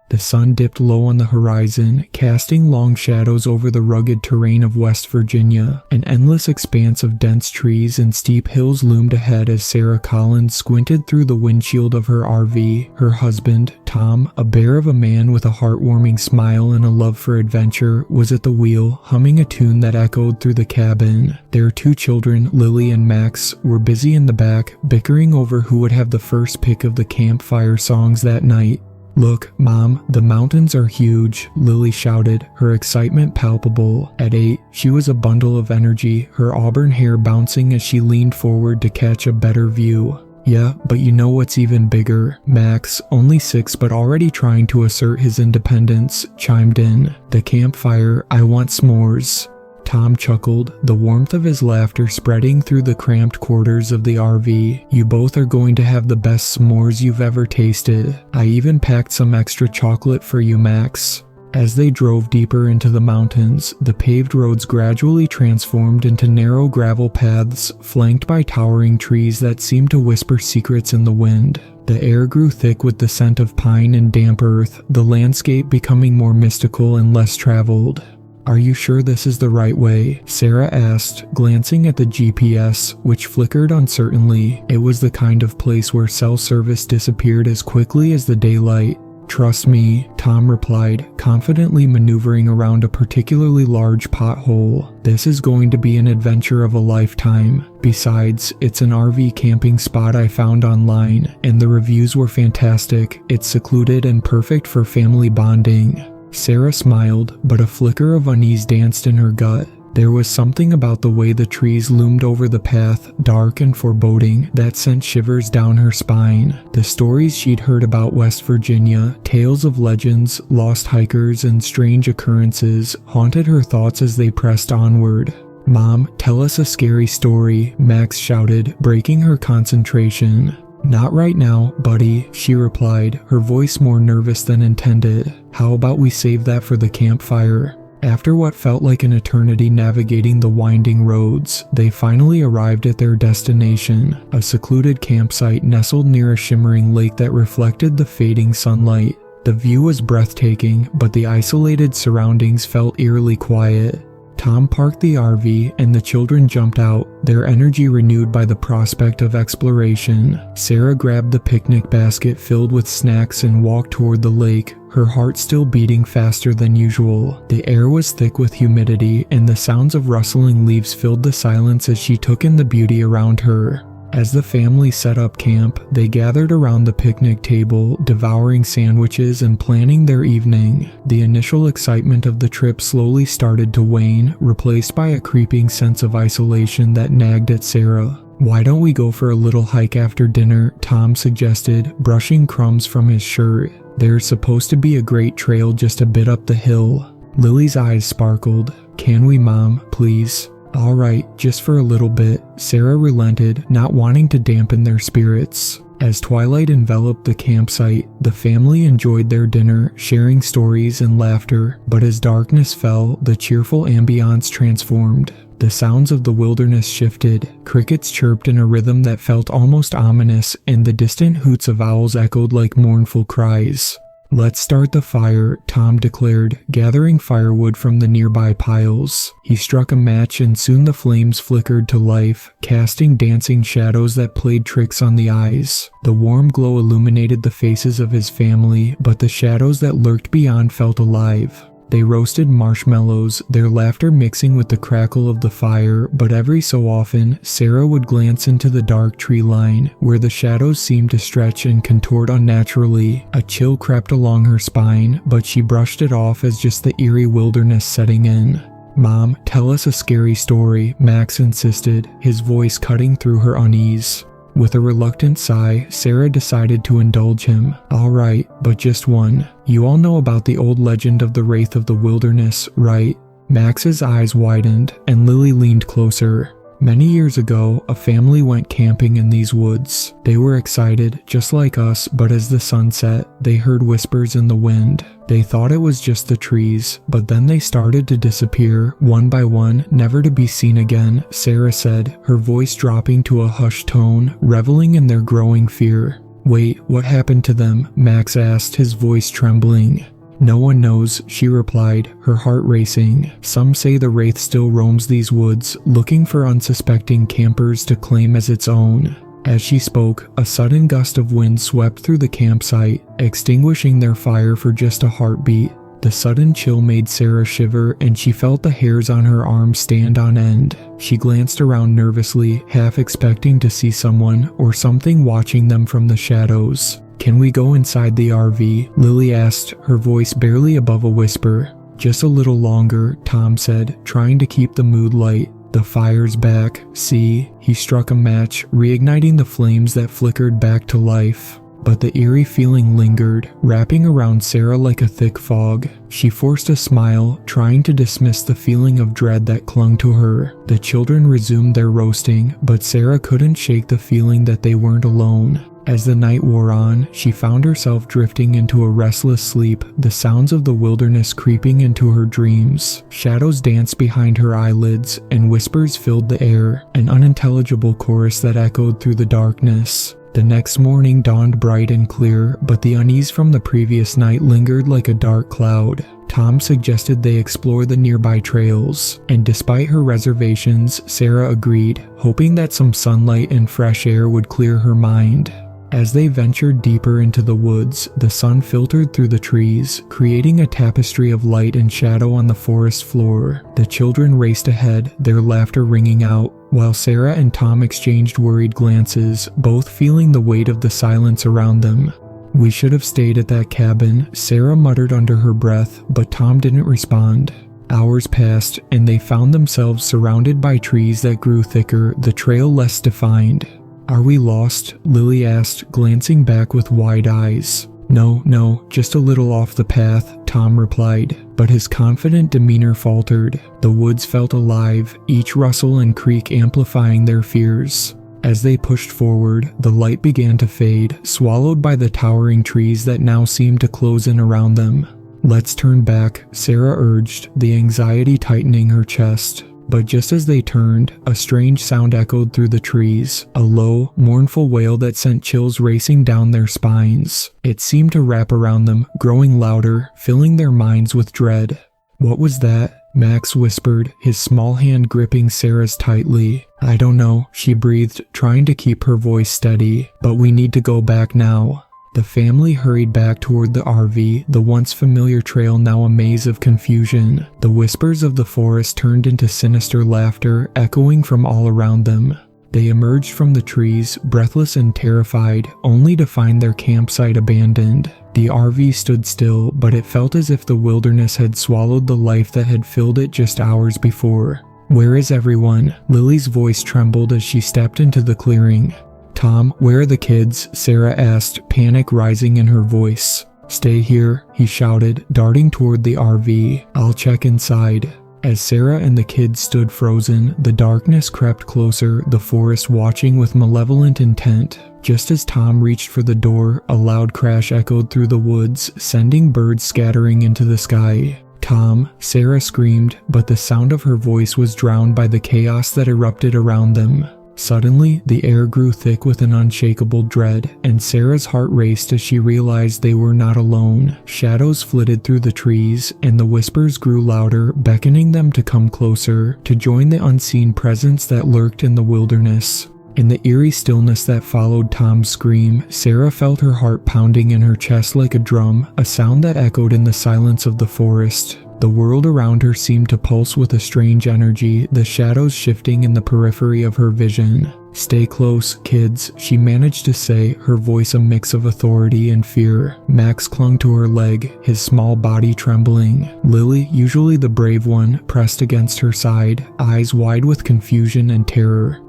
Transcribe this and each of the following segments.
The sun dipped low on the horizon, casting long shadows over the rugged terrain of West Virginia. An endless expanse of dense trees and steep hills loomed ahead as Sarah Collins squinted through the windshield of her RV. Her husband, Tom, a bear of a man with a heartwarming smile and a love for adventure, was at the wheel, humming a tune that echoed through the cabin. Their two children, Lily and Max, were busy in the back, bickering over who would have the first pick of the campfire songs that night. "Look, Mom, the mountains are huge," Lily shouted, her excitement palpable. At 8, she was a bundle of energy, her auburn hair bouncing as she leaned forward to catch a better view. "Yeah, but you know what's even bigger?" Max, only 6 but already trying to assert his independence, chimed in. "The campfire, I want s'mores." Tom chuckled, the warmth of his laughter spreading through the cramped quarters of the RV. "You both are going to have the best s'mores you've ever tasted. I even packed some extra chocolate for you, Max." As they drove deeper into the mountains, the paved roads gradually transformed into narrow gravel paths, flanked by towering trees that seemed to whisper secrets in the wind. The air grew thick with the scent of pine and damp earth, the landscape becoming more mystical and less traveled. "Are you sure this is the right way?" Sarah asked, glancing at the GPS, which flickered uncertainly. It was the kind of place where cell service disappeared as quickly as the daylight. "Trust me," Tom replied, confidently maneuvering around a particularly large pothole. "This is going to be an adventure of a lifetime. Besides, it's an RV camping spot I found online, and the reviews were fantastic. It's secluded and perfect for family bonding." Sarah smiled, but a flicker of unease danced in her gut. There was something about the way the trees loomed over the path, dark and foreboding, that sent shivers down her spine. The stories she'd heard about West Virginia, tales of legends, lost hikers, and strange occurrences, haunted her thoughts as they pressed onward. "Mom, tell us a scary story," Max shouted, breaking her concentration. "Not right now, buddy," she replied, her voice more nervous than intended. "How about we save that for the campfire?" After what felt like an eternity navigating the winding roads, they finally arrived at their destination, a secluded campsite nestled near a shimmering lake that reflected the fading sunlight. The view was breathtaking, but the isolated surroundings felt eerily quiet. Tom parked the RV and the children jumped out, their energy renewed by the prospect of exploration. Sarah grabbed the picnic basket filled with snacks and walked toward the lake, her heart still beating faster than usual. The air was thick with humidity, and the sounds of rustling leaves filled the silence as she took in the beauty around her. As the family set up camp, they gathered around the picnic table, devouring sandwiches and planning their evening. The initial excitement of the trip slowly started to wane, replaced by a creeping sense of isolation that nagged at Sarah. "Why don't we go for a little hike after dinner?" Tom suggested, brushing crumbs from his shirt. "There's supposed to be a great trail just a bit up the hill." Lily's eyes sparkled. "Can we, Mom, please?" "All right, just for a little bit," Sarah relented, not wanting to dampen their spirits. As twilight enveloped the campsite, the family enjoyed their dinner, sharing stories and laughter, but as darkness fell, the cheerful ambiance transformed. The sounds of the wilderness shifted, crickets chirped in a rhythm that felt almost ominous, and the distant hoots of owls echoed like mournful cries. "Let's start the fire," Tom declared, gathering firewood from the nearby piles. He struck a match and soon the flames flickered to life, casting dancing shadows that played tricks on the eyes. The warm glow illuminated the faces of his family, but the shadows that lurked beyond felt alive. They roasted marshmallows, their laughter mixing with the crackle of the fire, but every so often, Sarah would glance into the dark tree line, where the shadows seemed to stretch and contort unnaturally. A chill crept along her spine, but she brushed it off as just the eerie wilderness setting in. "Mom, tell us a scary story," Max insisted, his voice cutting through her unease. With a reluctant sigh, Sarah decided to indulge him. "All right, but just one. You all know about the old legend of the Wraith of the wilderness, right?" Max's eyes widened, and Lily leaned closer. Many years ago, a family went camping in these woods. They were excited, just like us, but as the sun set, they heard whispers in the wind. They thought it was just the trees, but then they started to disappear, one by one, never to be seen again, Sarah said, her voice dropping to a hushed tone, reveling in their growing fear. Wait, what happened to them? Max asked, his voice trembling. No one knows, she replied, her heart racing. Some say the Wraith still roams these woods, looking for unsuspecting campers to claim as its own. As she spoke, a sudden gust of wind swept through the campsite, extinguishing their fire for just a heartbeat. The sudden chill made Sarah shiver, and she felt the hairs on her arms stand on end. She glanced around nervously, half expecting to see someone or something watching them from the shadows. Can we go inside the RV? Lily asked, her voice barely above a whisper. Just a little longer, Tom said, trying to keep the mood light. The fire's back, see? He struck a match, reigniting the flames that flickered back to life. But the eerie feeling lingered, wrapping around Sarah like a thick fog. She forced a smile, trying to dismiss the feeling of dread that clung to her. The children resumed their roasting, but Sarah couldn't shake the feeling that they weren't alone. As the night wore on, she found herself drifting into a restless sleep, the sounds of the wilderness creeping into her dreams. Shadows danced behind her eyelids, and whispers filled the air, an unintelligible chorus that echoed through the darkness. The next morning dawned bright and clear, but the unease from the previous night lingered like a dark cloud. Tom suggested they explore the nearby trails, and despite her reservations, Sarah agreed, hoping that some sunlight and fresh air would clear her mind. As they ventured deeper into the woods, the sun filtered through the trees, creating a tapestry of light and shadow on the forest floor. The children raced ahead, their laughter ringing out, while Sarah and Tom exchanged worried glances, both feeling the weight of the silence around them. We should have stayed at that cabin, Sarah muttered under her breath, but Tom didn't respond. Hours passed, and they found themselves surrounded by trees that grew thicker, the trail less defined. Are we lost? Lily asked, glancing back with wide eyes. No, just a little off the path, Tom replied, but his confident demeanor faltered. The woods felt alive, each rustle and creak amplifying their fears. As they pushed forward, the light began to fade, swallowed by the towering trees that now seemed to close in around them. Let's turn back, Sarah urged, the anxiety tightening her chest. But just as they turned, a strange sound echoed through the trees, a low, mournful wail that sent chills racing down their spines. It seemed to wrap around them, growing louder, filling their minds with dread. What was that? Max whispered, his small hand gripping Sarah's tightly. I don't know, she breathed, trying to keep her voice steady, but we need to go back now. The family hurried back toward the RV, the once familiar trail now a maze of confusion. The whispers of the forest turned into sinister laughter, echoing from all around them. They emerged from the trees, breathless and terrified, only to find their campsite abandoned. The RV stood still, but it felt as if the wilderness had swallowed the life that had filled it just hours before. Where is everyone? Lily's voice trembled as she stepped into the clearing. Tom, where are the kids? Sarah asked, panic rising in her voice. Stay here, he shouted, darting toward the RV. I'll check inside. As Sarah and the kids stood frozen, the darkness crept closer, the forest watching with malevolent intent. Just as Tom reached for the door, a loud crash echoed through the woods, sending birds scattering into the sky. Tom, Sarah screamed, but the sound of her voice was drowned by the chaos that erupted around them. Suddenly, the air grew thick with an unshakable dread, and Sarah's heart raced as she realized they were not alone. Shadows flitted through the trees, and the whispers grew louder, beckoning them to come closer, to join the unseen presence that lurked in the wilderness. In the eerie stillness that followed Tom's scream, Sarah felt her heart pounding in her chest like a drum, a sound that echoed in the silence of the forest. The world around her seemed to pulse with a strange energy, the shadows shifting in the periphery of her vision. Stay close, kids, she managed to say, her voice a mix of authority and fear. Max clung to her leg, his small body trembling. Lily, usually the brave one, pressed against her side, eyes wide with confusion and terror.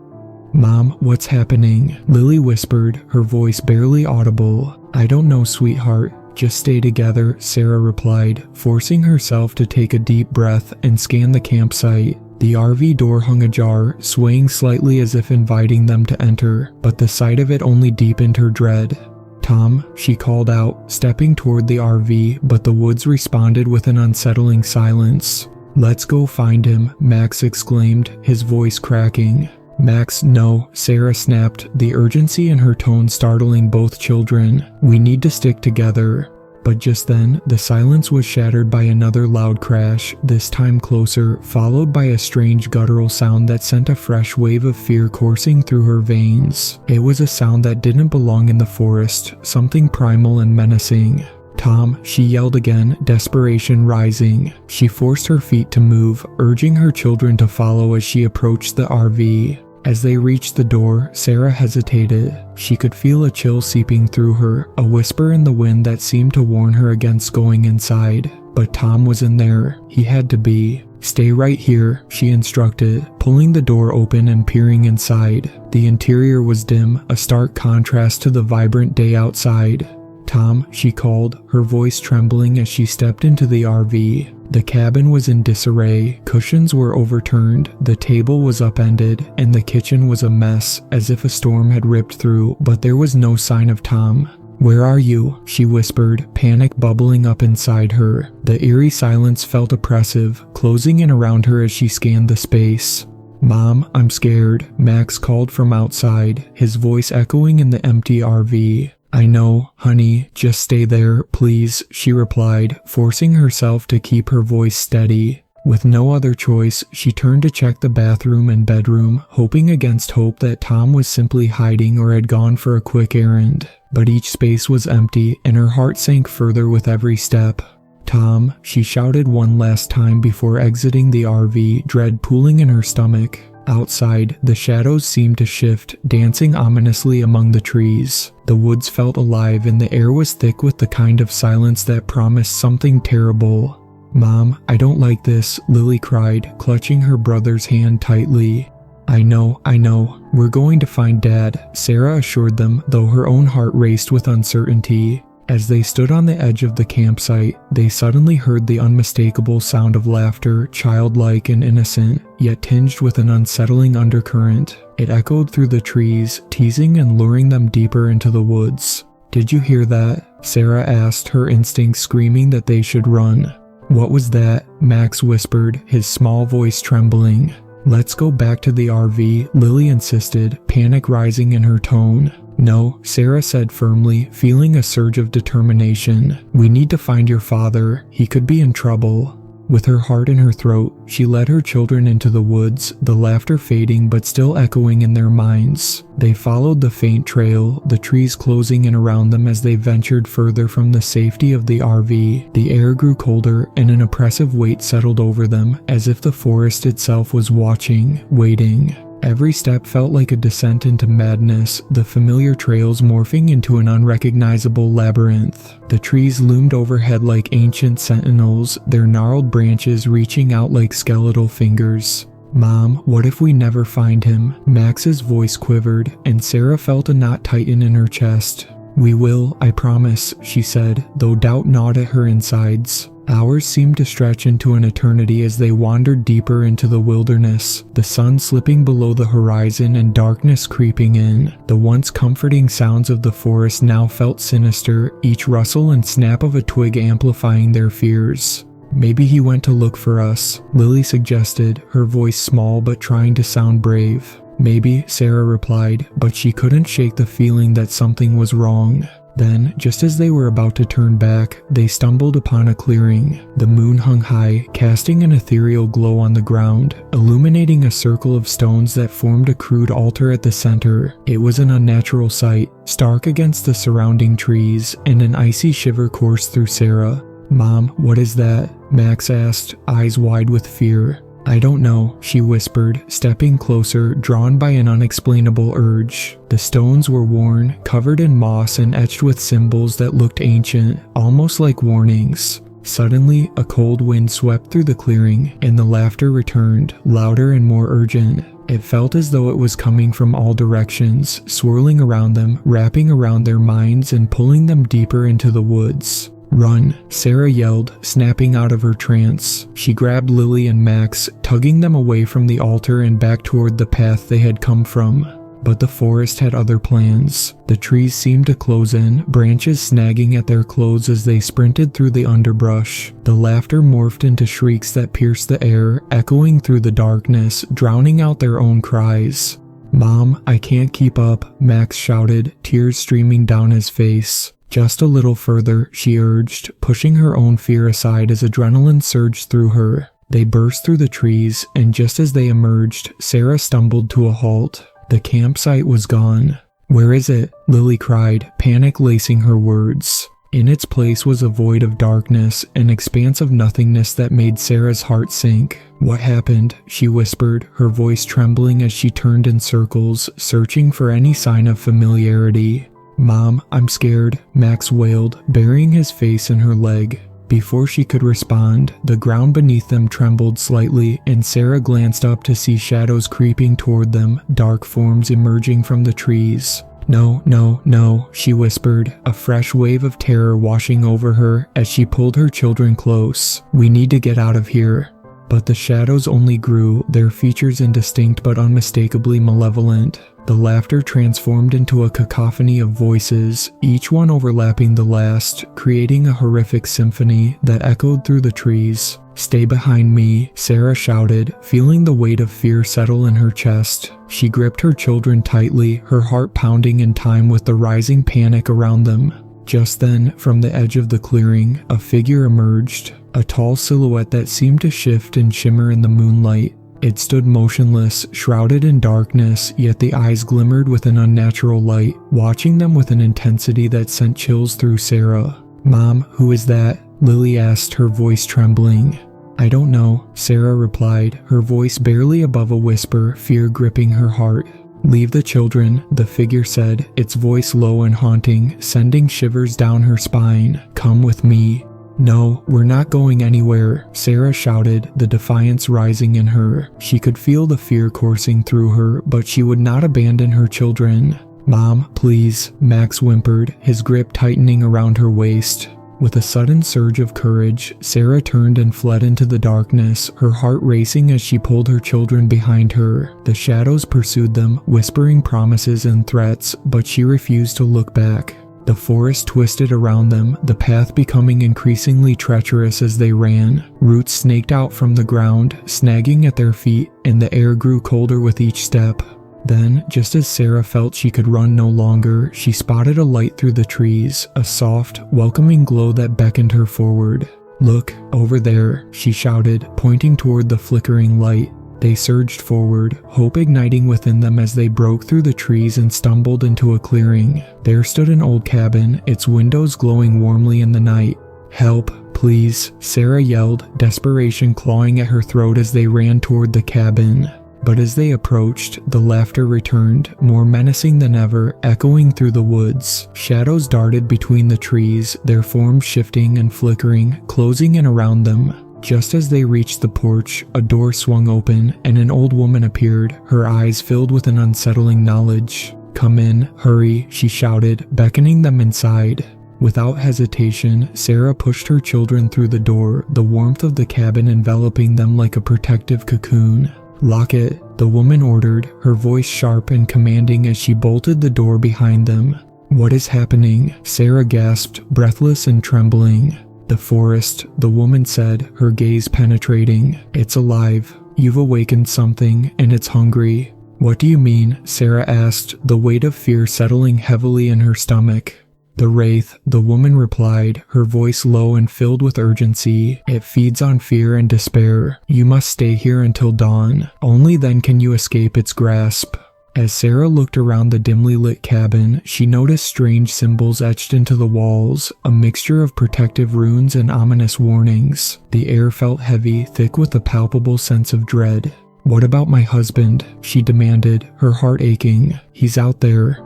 Mom, what's happening? Lily whispered, her voice barely audible. I don't know, sweetheart. Just stay together, Sarah replied, forcing herself to take a deep breath and scan the campsite. The RV door hung ajar, swaying slightly as if inviting them to enter, but the sight of it only deepened her dread. "Tom," she called out, stepping toward the RV, but the woods responded with an unsettling silence. "Let's go find him," Max exclaimed, his voice cracking. "Max, no," Sarah snapped, the urgency in her tone startling both children. "We need to stick together." But just then, the silence was shattered by another loud crash, this time closer, followed by a strange guttural sound that sent a fresh wave of fear coursing through her veins. It was a sound that didn't belong in the forest, something primal and menacing. "Tom," she yelled again, desperation rising. She forced her feet to move, urging her children to follow as she approached the RV. As they reached the door, Sarah hesitated. She could feel a chill seeping through her, a whisper in the wind that seemed to warn her against going inside. But Tom was in there. He had to be. "Stay right here," she instructed, pulling the door open and peering inside. The interior was dim, a stark contrast to the vibrant day outside. "Tom," she called, her voice trembling as she stepped into the RV. The cabin was in disarray, cushions were overturned, the table was upended, and the kitchen was a mess, as if a storm had ripped through, but there was no sign of Tom. "Where are you?" she whispered, panic bubbling up inside her. The eerie silence felt oppressive, closing in around her as she scanned the space. "Mom, I'm scared," Max called from outside, his voice echoing in the empty RV. "I know, honey, just stay there, please," she replied, forcing herself to keep her voice steady. With no other choice, she turned to check the bathroom and bedroom, hoping against hope that Tom was simply hiding or had gone for a quick errand. But each space was empty, and her heart sank further with every step. "Tom," she shouted one last time before exiting the RV, dread pooling in her stomach. Outside, the shadows seemed to shift, dancing ominously among the trees. The woods felt alive and the air was thick with the kind of silence that promised something terrible. "Mom, I don't like this," Lily cried, clutching her brother's hand tightly. I know, we're going to find Dad," Sarah assured them, though her own heart raced with uncertainty. As they stood on the edge of the campsite, they suddenly heard the unmistakable sound of laughter, childlike and innocent, yet tinged with an unsettling undercurrent. It echoed through the trees, teasing and luring them deeper into the woods. "Did you hear that?" Sarah asked, her instincts screaming that they should run. "What was that?" Max whispered, his small voice trembling. "Let's go back to the RV," Lily insisted, panic rising in her tone. "No," Sarah said firmly, feeling a surge of determination. "We need to find your father. He could be in trouble." With her heart in her throat, she led her children into the woods, the laughter fading but still echoing in their minds. They followed the faint trail, the trees closing in around them as they ventured further from the safety of the RV. The air grew colder, and an oppressive weight settled over them, as if the forest itself was watching, waiting. Every step felt like a descent into madness, the familiar trails morphing into an unrecognizable labyrinth. The trees loomed overhead like ancient sentinels, their gnarled branches reaching out like skeletal fingers. "Mom, what if we never find him?" Max's voice quivered, and Sarah felt a knot tighten in her chest. "We will, I promise," she said, though doubt gnawed at her insides. Hours seemed to stretch into an eternity as they wandered deeper into the wilderness, the sun slipping below the horizon and darkness creeping in. The once comforting sounds of the forest now felt sinister, each rustle and snap of a twig amplifying their fears. "Maybe he went to look for us," Lily suggested, her voice small but trying to sound brave. "Maybe," Sarah replied, but she couldn't shake the feeling that something was wrong. Then, just as they were about to turn back, they stumbled upon a clearing. The moon hung high, casting an ethereal glow on the ground, illuminating a circle of stones that formed a crude altar at the center. It was an unnatural sight, stark against the surrounding trees, and an icy shiver coursed through Sarah. "Mom, what is that?" Max asked, eyes wide with fear. "I don't know," she whispered, stepping closer, drawn by an unexplainable urge. The stones were worn, covered in moss and etched with symbols that looked ancient, almost like warnings. Suddenly, a cold wind swept through the clearing, and the laughter returned, louder and more urgent. It felt as though it was coming from all directions, swirling around them, wrapping around their minds and pulling them deeper into the woods. "Run," Sarah yelled, snapping out of her trance. She grabbed Lily and Max, tugging them away from the altar and back toward the path they had come from. But the forest had other plans. The trees seemed to close in, branches snagging at their clothes as they sprinted through the underbrush. The laughter morphed into shrieks that pierced the air, echoing through the darkness, drowning out their own cries. "Mom, I can't keep up," Max shouted, tears streaming down his face. "Just a little further," she urged, pushing her own fear aside as adrenaline surged through her. They burst through the trees, and just as they emerged, Sarah stumbled to a halt. The campsite was gone. "Where is it?" Lily cried, panic lacing her words. In its place was a void of darkness, an expanse of nothingness that made Sarah's heart sink. "What happened?" she whispered, her voice trembling as she turned in circles, searching for any sign of familiarity. "Mom, I'm scared," Max wailed, burying his face in her leg. Before she could respond, the ground beneath them trembled slightly, and Sarah glanced up to see shadows creeping toward them, dark forms emerging from the trees. "No, no, no," she whispered, a fresh wave of terror washing over her as she pulled her children close. "We need to get out of here." But the shadows only grew, their features indistinct but unmistakably malevolent. The laughter transformed into a cacophony of voices, each one overlapping the last, creating a horrific symphony that echoed through the trees. "Stay behind me," Sarah shouted, feeling the weight of fear settle in her chest. She gripped her children tightly, her heart pounding in time with the rising panic around them. Just then, from the edge of the clearing, a figure emerged, a tall silhouette that seemed to shift and shimmer in the moonlight. It stood motionless, shrouded in darkness, yet the eyes glimmered with an unnatural light, watching them with an intensity that sent chills through Sarah. "Mom, who is that?" Lily asked, her voice trembling. "I don't know," Sarah replied, her voice barely above a whisper, fear gripping her heart. "Leave the children," the figure said, its voice low and haunting, sending shivers down her spine. "Come with me." "No, we're not going anywhere," Sarah shouted, the defiance rising in her. She could feel the fear coursing through her, but she would not abandon her children. "Mom, please," Max whimpered, his grip tightening around her waist. With a sudden surge of courage, Sarah turned and fled into the darkness, her heart racing as she pulled her children behind her. The shadows pursued them, whispering promises and threats, but she refused to look back. The forest twisted around them, the path becoming increasingly treacherous as they ran. Roots snaked out from the ground, snagging at their feet, and the air grew colder with each step. Then, just as Sarah felt she could run no longer, she spotted a light through the trees, a soft, welcoming glow that beckoned her forward. "Look, over there," she shouted, pointing toward the flickering light. They surged forward, hope igniting within them as they broke through the trees and stumbled into a clearing. There stood an old cabin, its windows glowing warmly in the night. "Help, please," Sarah yelled, desperation clawing at her throat as they ran toward the cabin. But as they approached, the laughter returned, more menacing than ever, echoing through the woods. Shadows darted between the trees, their forms shifting and flickering, closing in around them. Just as they reached the porch, a door swung open, and an old woman appeared, her eyes filled with an unsettling knowledge. "Come in, hurry," she shouted, beckoning them inside. Without hesitation, Sarah pushed her children through the door, the warmth of the cabin enveloping them like a protective cocoon. "Lock it," the woman ordered, her voice sharp and commanding as she bolted the door behind them. "What is happening?" Sarah gasped, breathless and trembling. "The forest," the woman said, her gaze penetrating. "It's alive. You've awakened something, and it's hungry." "What do you mean?" Sarah asked, the weight of fear settling heavily in her stomach. "The Wraith," the woman replied, her voice low and filled with urgency. "It feeds on fear and despair. You must stay here until dawn. Only then can you escape its grasp." As Sarah looked around the dimly lit cabin, she noticed strange symbols etched into the walls, a mixture of protective runes and ominous warnings. The air felt heavy, thick with a palpable sense of dread. "What about my husband?" she demanded, her heart aching. "He's out there."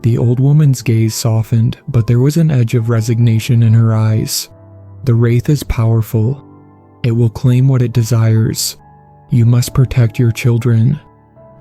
The old woman's gaze softened, but there was an edge of resignation in her eyes. "The Wraith is powerful. It will claim what it desires. You must protect your children."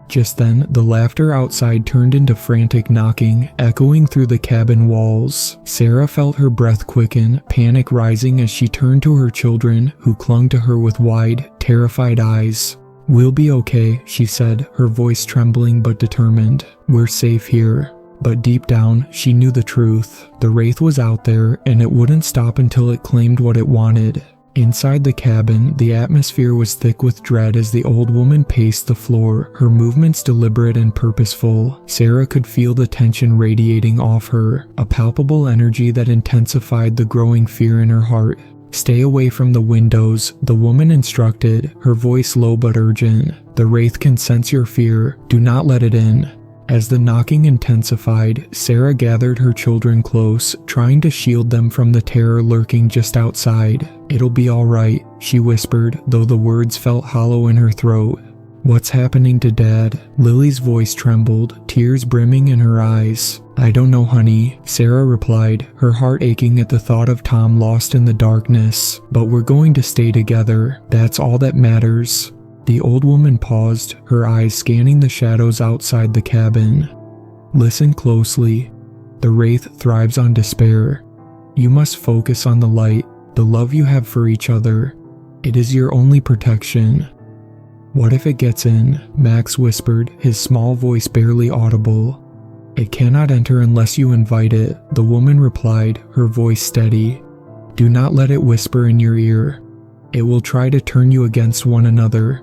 Just then, the laughter outside turned into frantic knocking, echoing through the cabin walls. Sarah felt her breath quicken, panic rising as she turned to her children, who clung to her with wide, terrified eyes. "We'll be okay," she said, her voice trembling but determined. "We're safe here." But deep down, she knew the truth. The Wraith was out there, and it wouldn't stop until it claimed what it wanted. Inside the cabin, the atmosphere was thick with dread as the old woman paced the floor, her movements deliberate and purposeful. Sarah could feel the tension radiating off her, a palpable energy that intensified the growing fear in her heart. "Stay away from the windows," the woman instructed, her voice low but urgent. "The Wraith can sense your fear. Do not let it in." As the knocking intensified, Sarah gathered her children close, trying to shield them from the terror lurking just outside. "It'll be all right," she whispered, though the words felt hollow in her throat. "What's happening to Dad?" Lily's voice trembled, tears brimming in her eyes. "I don't know, honey," Sarah replied, her heart aching at the thought of Tom lost in the darkness. "But we're going to stay together. That's all that matters." The old woman paused, her eyes scanning the shadows outside the cabin. "Listen closely. The Wraith thrives on despair. You must focus on the light, the love you have for each other. It is your only protection." "What if it gets in?" Max whispered, his small voice barely audible. "It cannot enter unless you invite it," the woman replied, her voice steady. "Do not let it whisper in your ear. It will try to turn you against one another."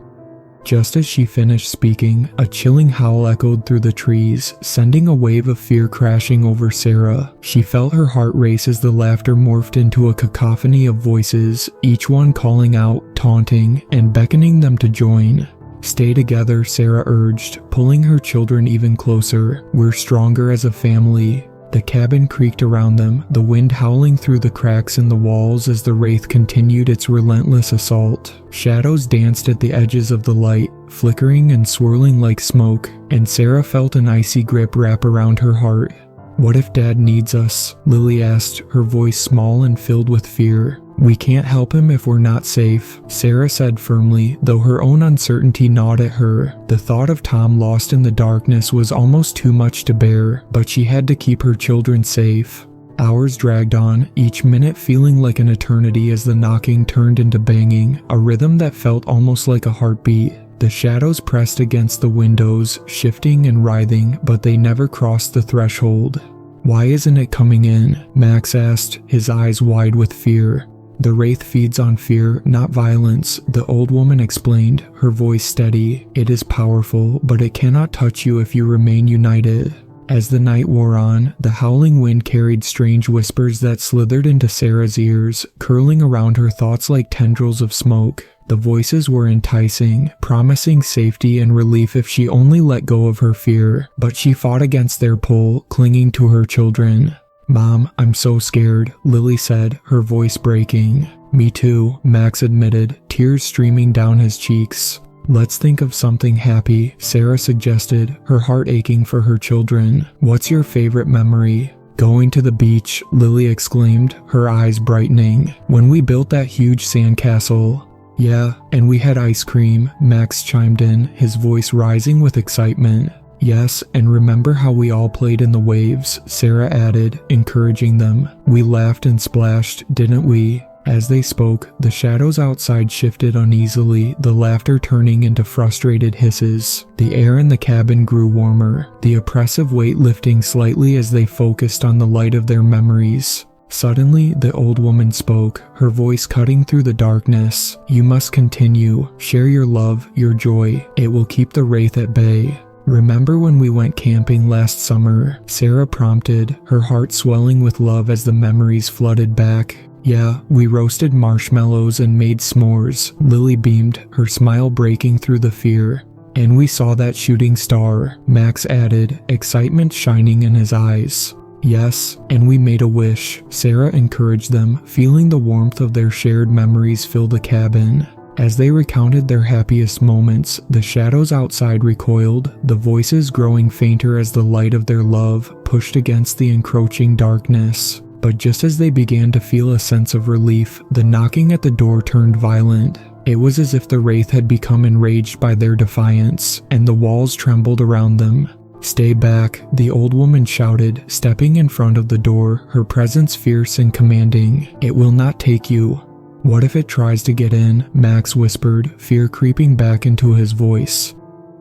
Just as she finished speaking, a chilling howl echoed through the trees, sending a wave of fear crashing over Sarah. She felt her heart race as the laughter morphed into a cacophony of voices, each one calling out, taunting, and beckoning them to join. "Stay together," Sarah urged, pulling her children even closer. "We're stronger as a family." The cabin creaked around them, the wind howling through the cracks in the walls as the Wraith continued its relentless assault. Shadows danced at the edges of the light, flickering and swirling like smoke, and Sarah felt an icy grip wrap around her heart. "What if Dad needs us?" Lily asked, her voice small and filled with fear. "We can't help him if we're not safe," Sarah said firmly, though her own uncertainty gnawed at her. The thought of Tom lost in the darkness was almost too much to bear, but she had to keep her children safe. Hours dragged on, each minute feeling like an eternity as the knocking turned into banging, a rhythm that felt almost like a heartbeat. The shadows pressed against the windows, shifting and writhing, but they never crossed the threshold. "Why isn't it coming in?" Max asked, his eyes wide with fear. "The Wraith feeds on fear, not violence," the old woman explained, her voice steady. "It is powerful, but it cannot touch you if you remain united." As the night wore on, the howling wind carried strange whispers that slithered into Sarah's ears, curling around her thoughts like tendrils of smoke. The voices were enticing, promising safety and relief if she only let go of her fear, but she fought against their pull, clinging to her children. "Mom, I'm so scared," Lily said, her voice breaking. "Me too," Max admitted, tears streaming down his cheeks. "Let's think of something happy," Sarah suggested, her heart aching for her children. "What's your favorite memory?" "Going to the beach," Lily exclaimed, her eyes brightening. "When we built that huge sandcastle." "Yeah, and we had ice cream," Max chimed in, his voice rising with excitement. "Yes, and remember how we all played in the waves," Sarah added, encouraging them. "We laughed and splashed, didn't we?" As they spoke, the shadows outside shifted uneasily, the laughter turning into frustrated hisses. The air in the cabin grew warmer, the oppressive weight lifting slightly as they focused on the light of their memories. Suddenly, the old woman spoke, her voice cutting through the darkness. "You must continue. Share your love, your joy. It will keep the Wraith at bay." "Remember when we went camping last summer?" Sarah prompted, her heart swelling with love as the memories flooded back. "Yeah, we roasted marshmallows and made s'mores," Lily beamed, her smile breaking through the fear. "And we saw that shooting star," Max added, excitement shining in his eyes. "Yes, and we made a wish," Sarah encouraged them, feeling the warmth of their shared memories fill the cabin. As they recounted their happiest moments, the shadows outside recoiled, the voices growing fainter as the light of their love pushed against the encroaching darkness. But just as they began to feel a sense of relief, the knocking at the door turned violent. It was as if the Wraith had become enraged by their defiance, and the walls trembled around them. "Stay back," the old woman shouted, stepping in front of the door, her presence fierce and commanding. "It will not take you." "What if it tries to get in?" Max whispered, fear creeping back into his voice.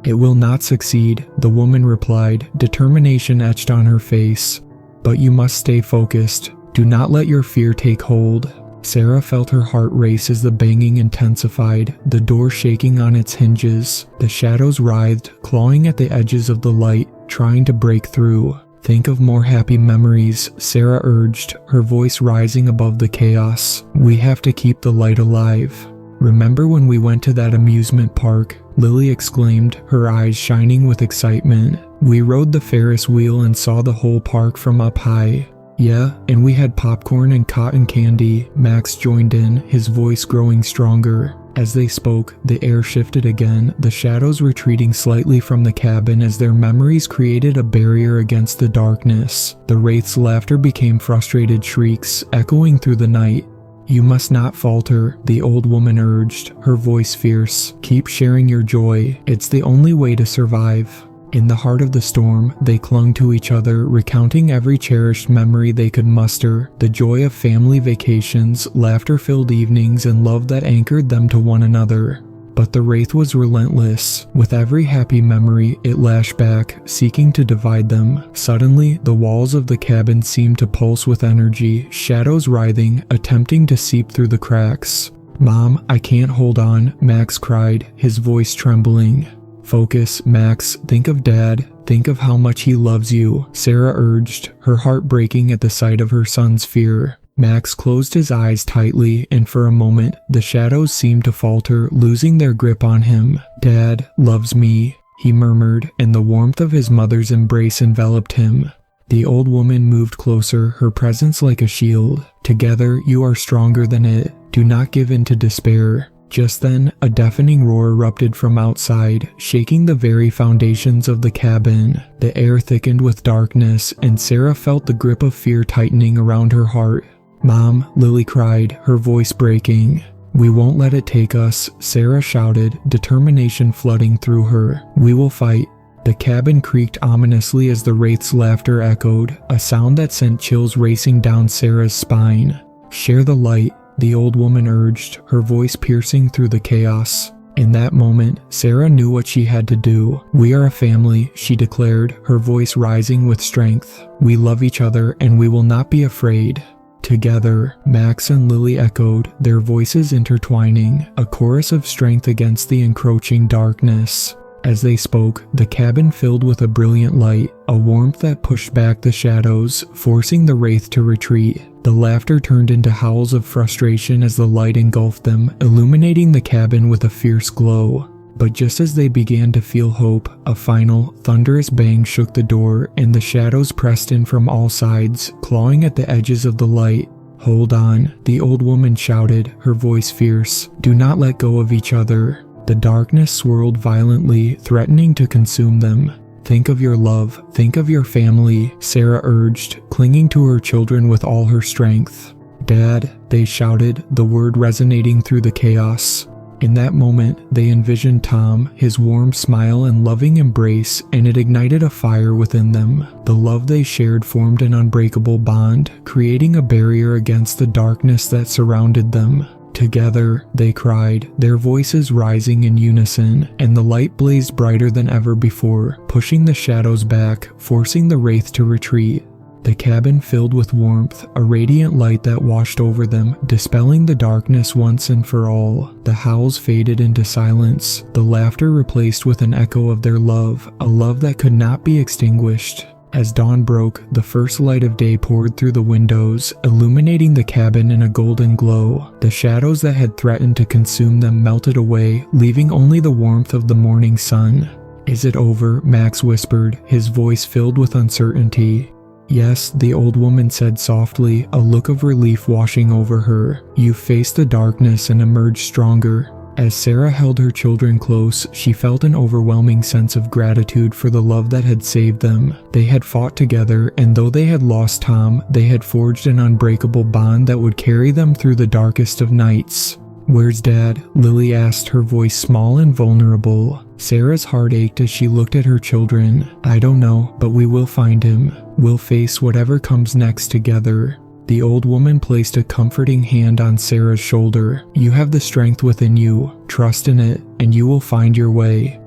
"It will not succeed," the woman replied, determination etched on her face. "But you must stay focused. Do not let your fear take hold." Sarah felt her heart race as the banging intensified, the door shaking on its hinges. The shadows writhed, clawing at the edges of the light, trying to break through. "Think of more happy memories," Sarah urged, her voice rising above the chaos. "We have to keep the light alive." "Remember when we went to that amusement park?" Lily exclaimed, her eyes shining with excitement. "We rode the Ferris wheel and saw the whole park from up high." "Yeah, and we had popcorn and cotton candy," Max joined in, his voice growing stronger. As they spoke, the air shifted again, the shadows retreating slightly from the cabin as their memories created a barrier against the darkness. The Wraith's laughter became frustrated shrieks, echoing through the night. "You must not falter," the old woman urged, her voice fierce. "Keep sharing your joy. It's the only way to survive." In the heart of the storm, they clung to each other, recounting every cherished memory they could muster, the joy of family vacations, laughter-filled evenings, and love that anchored them to one another. But the Wraith was relentless. With every happy memory, it lashed back, seeking to divide them. Suddenly, the walls of the cabin seemed to pulse with energy, shadows writhing, attempting to seep through the cracks. "Mom, I can't hold on," Max cried, his voice trembling. "Focus, Max. Think of Dad. Think of how much he loves you," Sarah urged, her heart breaking at the sight of her son's fear. Max closed his eyes tightly, and for a moment, the shadows seemed to falter, losing their grip on him. "Dad loves me," he murmured, and the warmth of his mother's embrace enveloped him. The old woman moved closer, her presence like a shield. "Together, you are stronger than it. Do not give in to despair." Just then, a deafening roar erupted from outside, shaking the very foundations of the cabin. The air thickened with darkness, and Sarah felt the grip of fear tightening around her heart. "Mom," Lily cried, her voice breaking. "We won't let it take us," Sarah shouted, determination flooding through her. "We will fight." The cabin creaked ominously as the Wraith's laughter echoed, a sound that sent chills racing down Sarah's spine. "Share the light," the old woman urged, her voice piercing through the chaos. In that moment, Sarah knew what she had to do. "We are a family," she declared, her voice rising with strength. "We love each other and we will not be afraid." Together, Max and Lily echoed, their voices intertwining, a chorus of strength against the encroaching darkness. As they spoke, the cabin filled with a brilliant light, a warmth that pushed back the shadows, forcing the Wraith to retreat. The laughter turned into howls of frustration as the light engulfed them, illuminating the cabin with a fierce glow. But just as they began to feel hope, a final, thunderous bang shook the door, and the shadows pressed in from all sides, clawing at the edges of the light. "Hold on," the old woman shouted, her voice fierce. "Do not let go of each other." The darkness swirled violently, threatening to consume them. "Think of your love. Think of your family," Sarah urged, clinging to her children with all her strength. "Dad," they shouted, the word resonating through the chaos. In that moment, they envisioned Tom, his warm smile and loving embrace, and it ignited a fire within them. The love they shared formed an unbreakable bond, creating a barrier against the darkness that surrounded them. Together, they cried, their voices rising in unison, and the light blazed brighter than ever before, pushing the shadows back, forcing the Wraith to retreat. The cabin filled with warmth, a radiant light that washed over them, dispelling the darkness once and for all. The howls faded into silence, the laughter replaced with an echo of their love, a love that could not be extinguished. As dawn broke, the first light of day poured through the windows, illuminating the cabin in a golden glow. The shadows that had threatened to consume them melted away, leaving only the warmth of the morning sun. "Is it over?" Max whispered, his voice filled with uncertainty. "Yes," the old woman said softly, a look of relief washing over her. "You faced the darkness and emerged stronger." As Sarah held her children close, she felt an overwhelming sense of gratitude for the love that had saved them. They had fought together, and though they had lost Tom, they had forged an unbreakable bond that would carry them through the darkest of nights. "Where's Dad?" Lily asked, her voice small and vulnerable. Sarah's heart ached as she looked at her children. "I don't know, but we will find him. We'll face whatever comes next together." The old woman placed a comforting hand on Sarah's shoulder. "You have the strength within you. Trust in it, and you will find your way."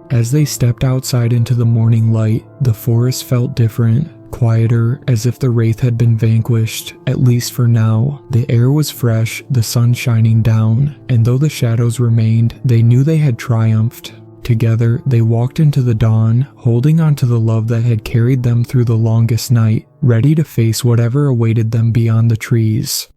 As they stepped outside into the morning light, the forest felt different, quieter, as if the Wraith had been vanquished, at least for now. The air was fresh, the sun shining down, and though the shadows remained, they knew they had triumphed. Together, they walked into the dawn, holding on to the love that had carried them through the longest night, ready to face whatever awaited them beyond the trees.